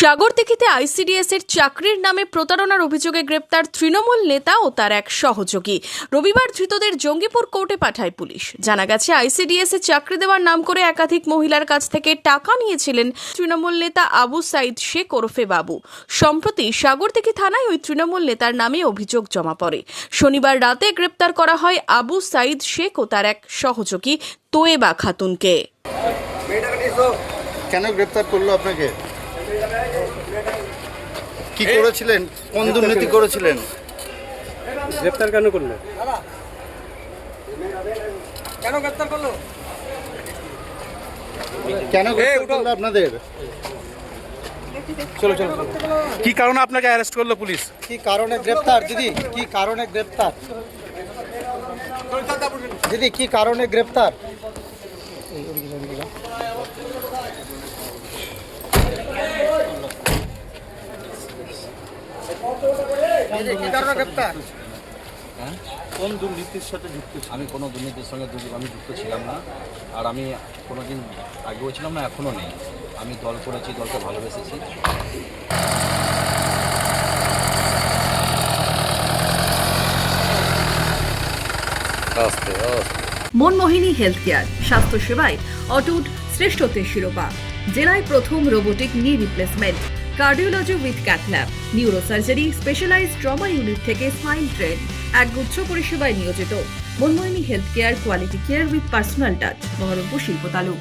সাগরদিঘিতে ICDS এর চাকরির নামে প্রতারণার অভিযোগে গ্রেপ্তার তৃণমূল নেতা ও তার এক সহযোগী। রবিবার ধৃতদের জঙ্গিপুর কোর্টে পাঠায় পুলিশ। জানা গেছে, আইসিডিএস এ চাকরি দেওয়ার নাম করে একাধিক মহিলার কাছ থেকে টাকা নিয়েছিলেন তৃণমূল নেতা আবু সাইদ শেখ ওরফে বাবু। সম্প্রতি সাগরদিঘি থানায় ওই তৃণমূল নেতার নামে অভিযোগ জমা পড়ে। শনিবার রাতে গ্রেপ্তার করা হয় আবু সাইদ শেখ ও তার এক সহযোগী তোয়েবা খাতুনকে। কেন গ্রেপ্তার করলো আপনাকে? কি করেছিলেন? কোন দুর্নীতি করেছিলেন? গ্রেপ্তার কেন করলো? কেন গ্রেপ্তার করলো আপনাদের? চলো চলো। কি কারণে আপনাকে অ্যারেস্ট করলো পুলিশ? কি কারণে গ্রেপ্তার দিদি? কি কারণে গ্রেপ্তার দিদি? কি কারণে গ্রেপ্তার? কোন দুর্নীতির সাথে যুক্ত? আমি কোনো দুর্নীতির সঙ্গে আমি যুক্ত ছিলাম না, আর আমি কোনোদিন আগেও ছিলাম না, এখনও নেই। আমি দল করেছি, দলকে ভালোবেসেছি। মনমোহিনী হেলথ কেয়ার, স্বাস্থ্য সেবায় অটুট শ্রেষ্ঠত্বের শিরোপা। জেলায় প্রথম robotic knee replacement, cardiology with cath lab, neurosurgery, specialized trauma unit থেকে স্মাইল ট্রেন, একগুচ্ছ পরিষেবায় নিয়োজিত। Monmohini health care, quality care with personal touch, Baharampur শিল্প তালুক।